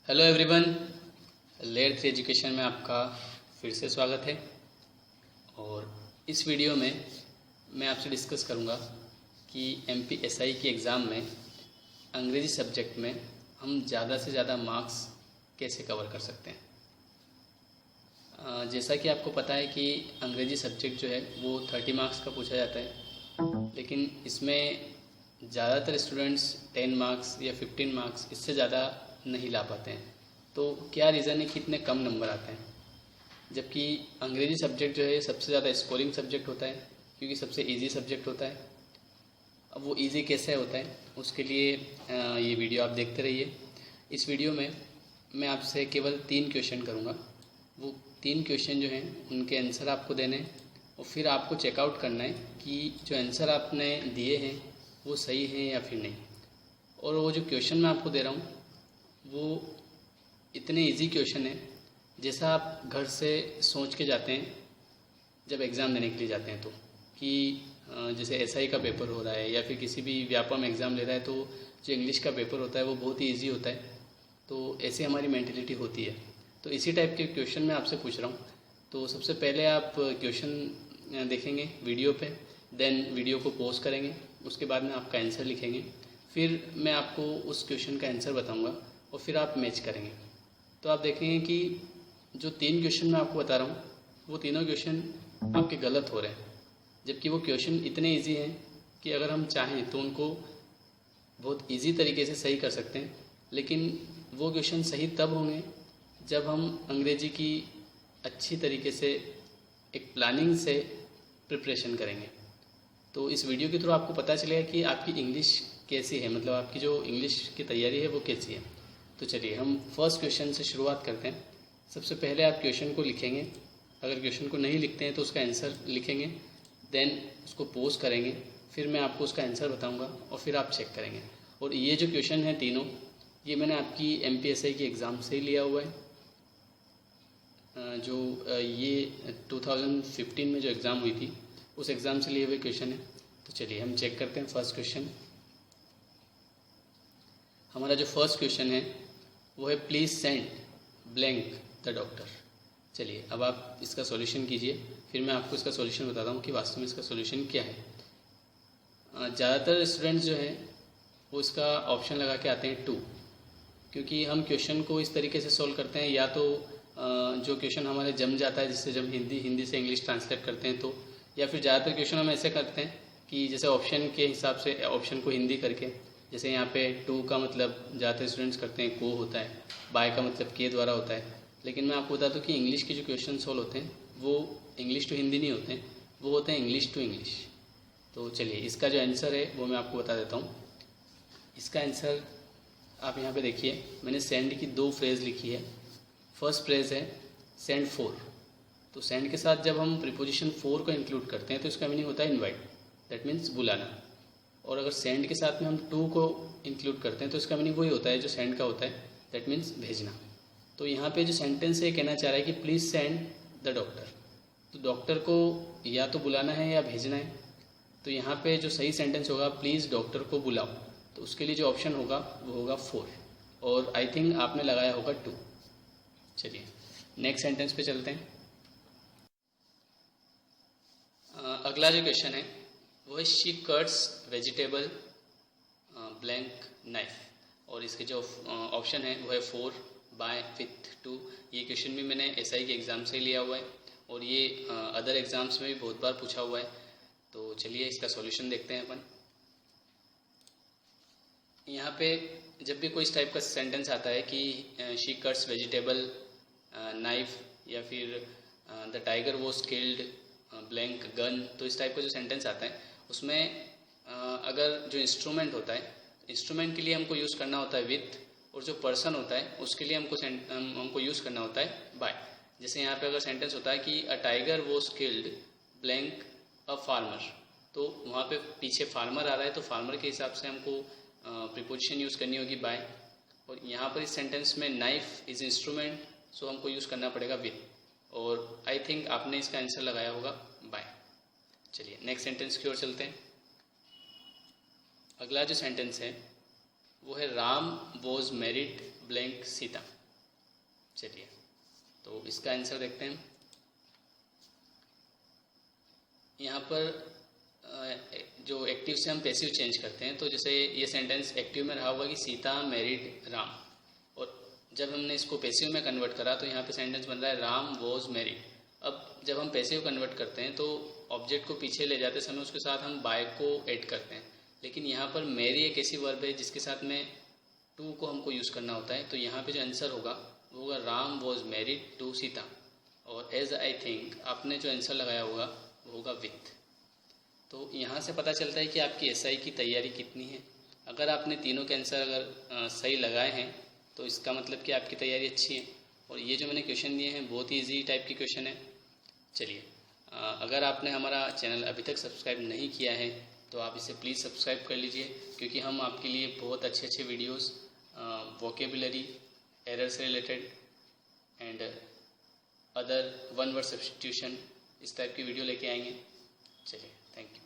Hello everyone, layer 3 education में आपका फिर से स्वागत है। और इस वीडियो में मैं आपसे डिस्कस करूंगा कि MPSI के एग्ज़ाम में अंग्रेज़ी सब्जेक्ट में हम ज़्यादा से ज़्यादा मार्क्स कैसे कवर कर सकते हैं। जैसा कि आपको पता है कि अंग्रेज़ी सब्जेक्ट जो है वो 30 मार्क्स का पूछा जाता है, लेकिन इसमें ज़्यादातर स्टूडेंट्स 10 मार्क्स या 15 मार्क्स इससे ज़्यादा नहीं ला पाते हैं। तो क्या रीज़न है कि इतने कम नंबर आते हैं, जबकि अंग्रेज़ी सब्जेक्ट जो है सबसे ज़्यादा स्कोरिंग सब्जेक्ट होता है, क्योंकि सबसे इजी सब्जेक्ट होता है। अब वो इजी कैसे होता है, उसके लिए ये वीडियो आप देखते रहिए। इस वीडियो में मैं आपसे केवल 3 क्वेश्चन करूँगा। वो 3 क्वेश्चन जो हैं उनके आंसर आपको देने हैं और फिर आपको चेकआउट करना है कि जो आंसर आपने दिए हैं वो सही हैं या फिर नहीं। और वो जो क्वेश्चन मैं आपको दे रहा हूँ वो इतने इजी क्वेश्चन है जैसा आप घर से सोच के जाते हैं जब एग्ज़ाम देने के लिए जाते हैं, तो कि जैसे SI का पेपर हो रहा है या फिर किसी भी व्यापम में एग्ज़ाम ले रहा है तो जो इंग्लिश का पेपर होता है वो बहुत ही ईजी होता है। तो ऐसी हमारी मेंटेलिटी होती है। तो इसी टाइप के क्वेश्चन मैं आपसे पूछ रहा हूँ। तो सबसे पहले आप क्वेश्चन देखेंगे वीडियो पे, देन वीडियो को पॉज करेंगे, उसके बाद में आपका आंसर लिखेंगे, फिर मैं आपको उस क्वेश्चन का आंसर बताऊँगा और फिर आप मैच करेंगे। तो आप देखेंगे कि जो 3 क्वेश्चन मैं आपको बता रहा हूँ वो तीनों क्वेश्चन आपके गलत हो रहे हैं, जबकि वो क्वेश्चन इतने इजी हैं कि अगर हम चाहें तो उनको बहुत इजी तरीके से सही कर सकते हैं। लेकिन वो क्वेश्चन सही तब होंगे जब हम अंग्रेजी की अच्छी तरीके से एक प्लानिंग से प्रिपरेशन करेंगे। तो इस वीडियो के थ्रू आपको पता चलेगा कि आपकी इंग्लिश कैसी है, मतलब आपकी जो इंग्लिश की तैयारी है वो कैसी है। तो चलिए हम फर्स्ट क्वेश्चन से शुरुआत करते हैं। सबसे पहले आप क्वेश्चन को लिखेंगे। अगर क्वेश्चन को नहीं लिखते हैं तो उसका आंसर लिखेंगे, देन उसको पोस्ट करेंगे, फिर मैं आपको उसका आंसर बताऊंगा और फिर आप चेक करेंगे। और ये जो क्वेश्चन है तीनों, ये मैंने आपकी MPSI के एग्ज़ाम से ही लिया हुआ है। जो ये 2015 में जो एग्ज़ाम हुई थी उस एग्ज़ाम से लिए हुए क्वेश्चन है। तो चलिए हम चेक करते हैं। फर्स्ट क्वेश्चन, हमारा जो फर्स्ट क्वेश्चन है वो है please send blank the doctor. चलिए अब आप इसका सॉल्यूशन कीजिए, फिर मैं आपको इसका सॉल्यूशन बताता हूँ कि वास्तव में इसका सॉल्यूशन क्या है। ज़्यादातर स्टूडेंट्स जो हैं वो इसका ऑप्शन लगा के आते हैं 2, क्योंकि हम क्वेश्चन को इस तरीके से सॉल्व करते हैं, या तो जो क्वेश्चन हमारे जम जाता है, जिससे जब हिंदी से इंग्लिश ट्रांसलेट करते हैं तो, या फिर ज़्यादातर क्वेश्चन हम ऐसे करते हैं कि जैसे ऑप्शन के हिसाब से ऑप्शन को हिंदी करके, जैसे यहाँ पे 2 का मतलब ज़्यादातर स्टूडेंट्स करते हैं को होता है, बाय का मतलब के द्वारा होता है। लेकिन मैं आपको बता दूँ कि इंग्लिश के जो क्वेश्चन सॉल्व होते हैं वो इंग्लिश टू हिंदी नहीं होते हैं, वो होते हैं इंग्लिश टू इंग्लिश। तो चलिए इसका जो आंसर है वो मैं आपको बता देता हूँ। इसका आंसर आप यहाँ पे देखिए, मैंने सेंड की 2 फ्रेज़ लिखी है। फर्स्ट फ्रेज़ है सेंड 4। तो सेंड के साथ जब हम प्रीपोजिशन 4 को इंक्लूड करते हैं तो इसका मीनिंग होता है इनवाइट, दैट मीन्स बुलाना। और अगर सेंड के साथ में हम 2 को इंक्लूड करते हैं तो इसका मीनिंग वही होता है जो सेंड का होता है, दैट मीन्स भेजना। तो यहाँ पे जो सेंटेंस है कहना चाह रहा है कि प्लीज़ सेंड द डॉक्टर। तो डॉक्टर को या तो बुलाना है या भेजना है। तो यहाँ पे जो सही सेंटेंस होगा प्लीज़ डॉक्टर को बुलाओ, तो उसके लिए जो ऑप्शन होगा वो होगा 4, और आई थिंक आपने लगाया होगा 2। चलिए नेक्स्ट सेंटेंस पे चलते हैं। अगला जो क्वेश्चन है वो है she cuts vegetable blank knife, और इसके जो ऑप्शन है वो है 4 बाय विथ 2। ये क्वेश्चन भी मैंने SI के एग्ज़ाम से लिया हुआ है और ये अदर एग्ज़ाम्स में भी बहुत बार पूछा हुआ है। तो चलिए इसका सॉल्यूशन देखते हैं अपन। यहाँ पे जब भी कोई इस टाइप का सेंटेंस आता है कि शी कट्स वेजिटेबल नाइफ, या फिर the tiger was killed blank gun, तो इस टाइप का जो सेंटेंस आता है उसमें अगर जो इंस्ट्रूमेंट होता है, इंस्ट्रूमेंट के लिए हमको यूज़ करना होता है विथ, और जो पर्सन होता है उसके लिए हमको यूज़ करना होता है बाय। जैसे यहाँ पे अगर सेंटेंस होता है कि a tiger was killed blank a farmer, तो वहाँ पे पीछे फार्मर आ रहा है तो फार्मर के हिसाब से हमको प्रीपोजिशन यूज़ करनी होगी बाय। और यहाँ पर इस सेंटेंस में नाइफ इज़ इंस्ट्रूमेंट, सो हमको यूज़ करना पड़ेगा विथ, और आई थिंक आपने इसका आंसर लगाया होगा बाय। चलिए नेक्स्ट सेंटेंस की ओर चलते हैं। अगला जो सेंटेंस है वो है Ram was married blank Sita. चलिए तो इसका आंसर देखते हैं। यहाँ पर जो एक्टिव से हम पैसिव चेंज करते हैं, तो जैसे ये सेंटेंस एक्टिव में रहा होगा कि सीता मैरिड राम, और जब हमने इसको पैसिव में कन्वर्ट करा तो यहाँ पे सेंटेंस बन रहा है राम वॉज मैरिड। अब जब हम पैसिव कन्वर्ट करते हैं तो ऑब्जेक्ट को पीछे ले जाते समय उसके साथ हम बाय को ऐड करते हैं, लेकिन यहाँ पर मैरी एक ऐसी वर्ब है जिसके साथ में टू को हमको यूज़ करना होता है। तो यहाँ पे जो आंसर होगा वो होगा Ram was married to Sita, और एज आई थिंक आपने जो आंसर लगाया होगा वो होगा विथ। तो यहाँ से पता चलता है कि आपकी एसआई की तैयारी कितनी है। अगर आपने तीनों के आंसर अगर सही लगाए हैं तो इसका मतलब कि आपकी तैयारी अच्छी है। और ये जो मैंने क्वेश्चन दिए हैं बहुत ही ईजी टाइप के क्वेश्चन है। चलिए, अगर आपने हमारा चैनल अभी तक सब्सक्राइब नहीं किया है तो आप इसे प्लीज़ सब्सक्राइब कर लीजिए, क्योंकि हम आपके लिए बहुत अच्छे अच्छे वीडियोस वोकेबुलरी, एरर से related and other one word substitution, इस टाइप की वीडियो लेके आएंगे। चलिए, थैंक यू।